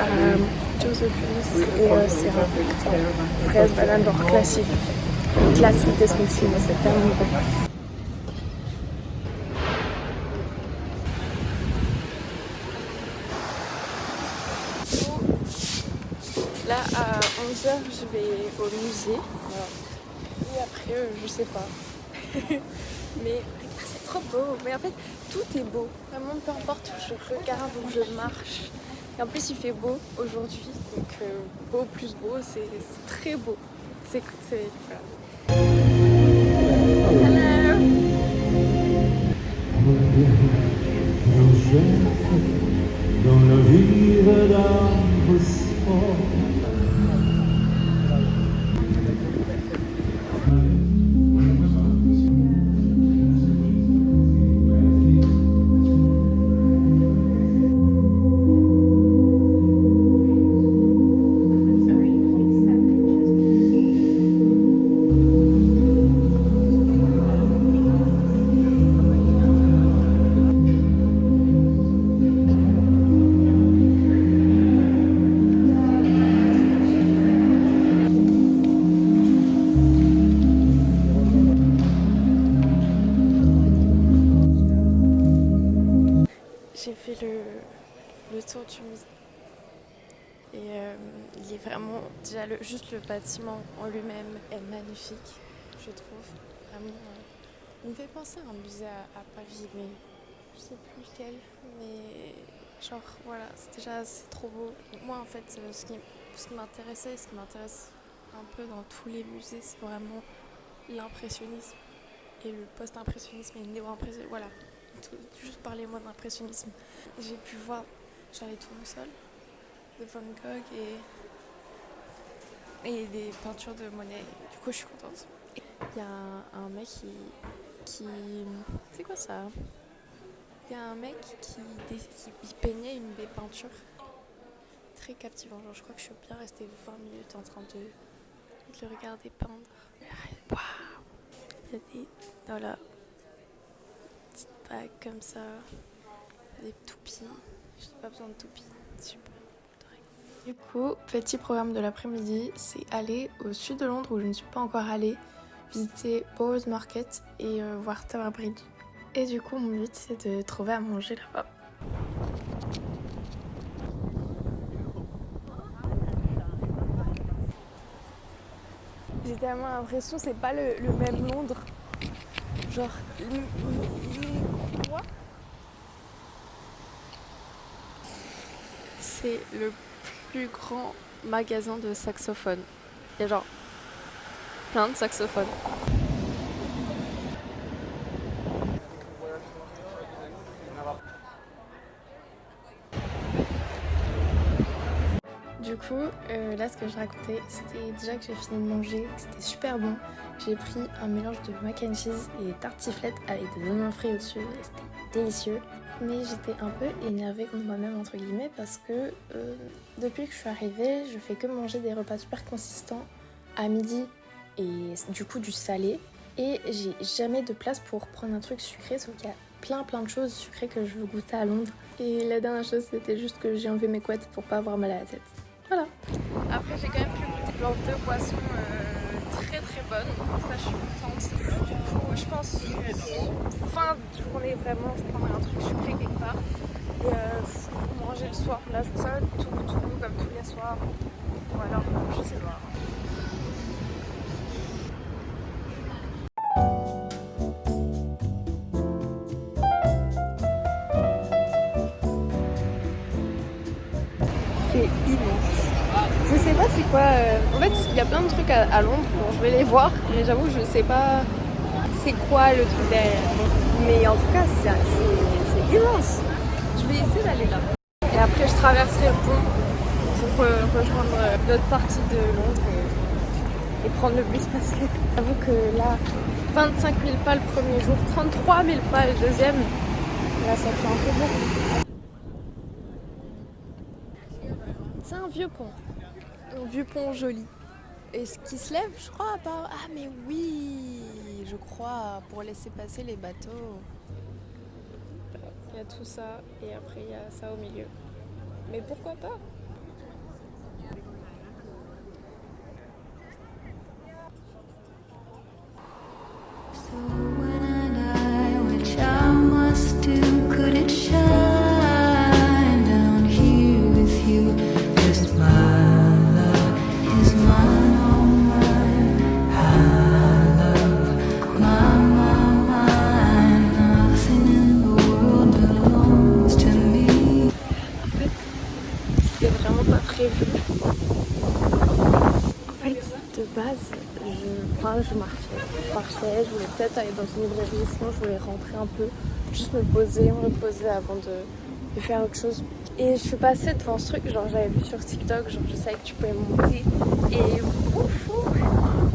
à Joseph Juice et c'est un fraise banane genre classique. Classique des smoothies, mais c'est tellement bon. Là à 11h je vais au musée. Et après je sais pas. Mais c'est trop beau. Mais en fait tout est beau. Vraiment peu importe où je regarde, où je marche. Et en plus il fait beau aujourd'hui. Donc beau plus beau, c'est très beau. C'est voilà. Dans la rive d'arbres forts. J'ai fait le tour du musée et il est vraiment déjà juste le bâtiment en lui-même est magnifique, je trouve. Vraiment, il me fait penser à un musée à Paris, mais je sais plus lequel. Mais genre voilà, c'est trop beau. Moi en fait, ce qui m'intéressait, ce qui m'intéresse un peu dans tous les musées, c'est vraiment l'impressionnisme et le post-impressionnisme et le néo-impressionnisme. Voilà, juste parlez-moi d'impressionnisme. J'ai pu voir genre les tournesols de Van Gogh et des peintures de Monet. Du coup, je suis contente. Il y a un mec qui. C'est quoi ça? Il y a un mec qui peignait une des peintures. Très captivant. Genre, je crois que je suis bien restée 20 minutes en train de le regarder peindre. Waouh! Il y a des. Voilà. Petites bagues comme ça. Des toupies. Je n'ai pas besoin de toupies. Super. Du coup, petit programme de l'après-midi, c'est aller au sud de Londres où je ne suis pas encore allée, visiter Bowes Market et voir Tower Bridge. Et du coup, mon but c'est de trouver à manger là-bas. J'ai tellement l'impression que c'est pas le même Londres. Genre, quoi? C'est le plus grand magasin de saxophones. Il y a genre plein de saxophones. Du coup, là ce que je racontais, c'était déjà que j'ai fini de manger, que c'était super bon. J'ai pris un mélange de mac and cheese et tartiflette avec des oignons frits au-dessus et c'était délicieux. Mais j'étais un peu énervée contre moi-même entre guillemets parce que depuis que je suis arrivée, je fais que manger des repas super consistants à midi et du coup du salé. Et j'ai jamais de place pour prendre un truc sucré, sauf qu'il y a plein de choses sucrées que je veux goûter à Londres. Et la dernière chose, c'était juste que j'ai enlevé mes couettes pour pas avoir mal à la tête. Voilà. Après, j'ai quand même pu goûter genre 2 boissons très bonnes. Ça, je suis contente. Du coup, je pense fin de journée, vraiment, je prendrai un truc sucré quelque part. Et pour manger le soir, là, ça va tout comme tous les soirs. Ou alors, je sais pas. C'est immense. Je sais pas c'est quoi. En fait, il y a plein de trucs à Londres. Bon, je vais les voir, mais j'avoue, je sais pas c'est quoi le truc derrière. Mais en tout cas, c'est immense. Je vais essayer d'aller là. Et après, je traverserai le pont pour rejoindre l'autre partie de Londres et prendre le bus parce que j'avoue que là, 25 000 pas le premier jour, 33 000 pas le deuxième. Là, ça fait un peu beaucoup. C'est un vieux pont. Un vieux pont joli. Et ce qui se lève, je crois, pas. Ah, mais oui, je crois, pour laisser passer les bateaux. Il y a tout ça, et après, il y a ça au milieu. Mais pourquoi pas? prévu. En fait, de base, je marchais, je voulais peut-être aller dans une librairie, sinon je voulais rentrer un peu, juste me reposer avant de faire autre chose. Et je suis passée devant ce truc, genre j'avais vu sur TikTok, genre je savais que tu pouvais monter et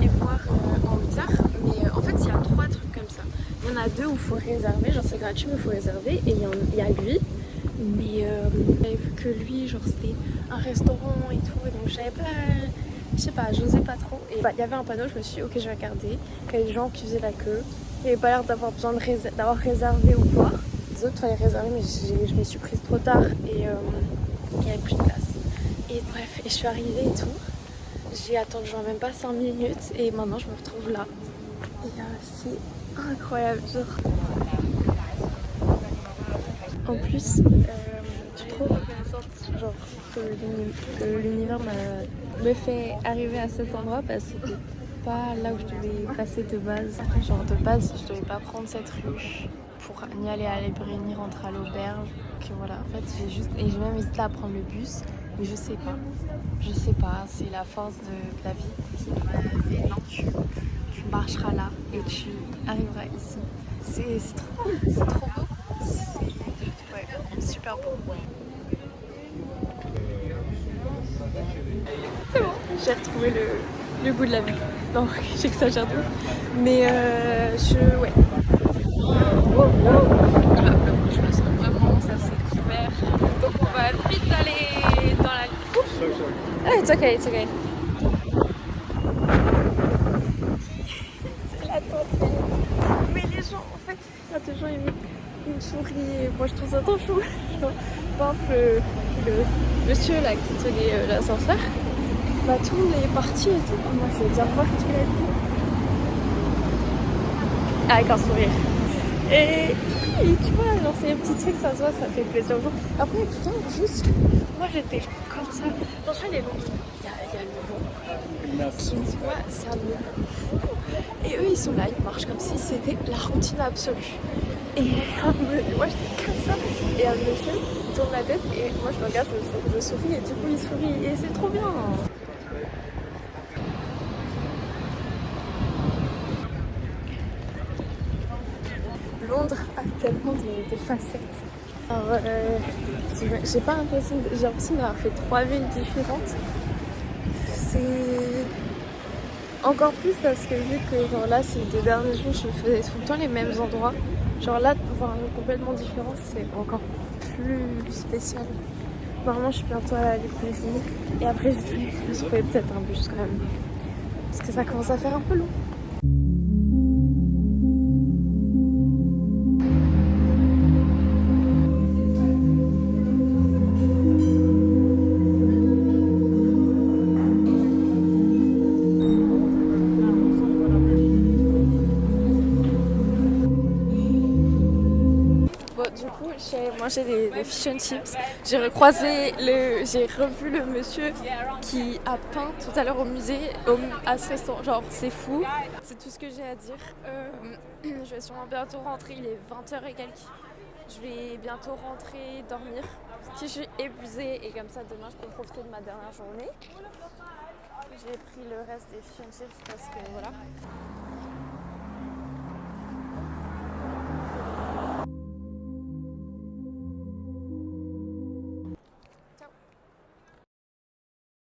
voir en hauteur. Mais en fait, il y a 3 trucs comme ça. Il y en a 2 où il faut réserver, genre c'est gratuit mais il faut réserver. Et il y a lui. Mais j'avais vu que lui, genre c'était un restaurant et tout, et donc je sais pas, j'osais pas trop. Et il y avait un panneau, je me suis dit ok, je vais regarder. Il y avait des gens qui faisaient la queue. Il n'y avait pas l'air d'avoir besoin d'avoir réservé ou quoi. Les autres fallait réserver, mais je me suis prise trop tard et il n'y avait plus de place. Et bref, et je suis arrivée et tout. J'ai attendu genre même pas 5 minutes et maintenant je me retrouve là. Et c'est incroyable, genre. En plus, je suis trop reconnaissante genre, que l'univers me fait arriver à cet endroit parce que c'était pas là où je devais passer de base. Genre de base, je devais pas prendre cette rue pour ni aller à la librairie ni rentrer à l'auberge. Que voilà, en fait, j'ai même hésité à prendre le bus, mais je sais pas, c'est la force de la vie qui m'a fait non, tu marcheras là et tu arriveras ici. C'est trop beau. Ouais, super beau. C'est bon, j'ai retrouvé le goût de la vie. Non, j'exagère tout. Mais ouais. Je me sens vraiment, ça c'est couvert. Donc on va vite aller dans la... Ah, it's okay, it's okay. C'est la tempête. Mais les gens, en fait, quand les gens ils me sourient, moi je trouve ça trop chou. Par exemple, le monsieur là qui tenait l'ascenseur, bah tout le monde est parti et tout. Moi je vais bien voir ce qu'il a dit. Avec un sourire. Et tu vois, genre c'est un petit truc, ça se voit, ça fait plaisir aux gens. Après, putain, juste, moi j'étais comme ça. Franchement, les longs, il y a le vent qui me dit, ouais, ça me fout. Et eux, ils sont là, ils marchent comme si c'était la routine absolue. Et moi j'étais comme ça. Et un monsieur tourne la tête et moi je le regarde, je souris et du coup il sourit. Et c'est trop bien. Londres a tellement de facettes. Alors, j'ai pas l'impression, j'ai l'impression d'avoir fait 3 villes différentes. C'est encore plus parce que vu que genre là ces 2 derniers jours je faisais tout le temps les mêmes endroits. Genre là, voir un complètement différent, c'est encore plus spécial. Normalement je suis bientôt à la librairie et après je vais trouver peut-être un bus quand même. Parce que ça commence à faire un peu long. J'ai mangé des fish and chips. J'ai revu le monsieur qui a peint tout à l'heure au musée, à ce restaurant. Genre, c'est fou. C'est tout ce que j'ai à dire. Je vais sûrement bientôt rentrer. Il est 20h et quelques. Je vais bientôt rentrer, dormir. Si je suis épuisée et comme ça, demain, je peux profiter de ma dernière journée. J'ai pris le reste des fish and chips parce que voilà.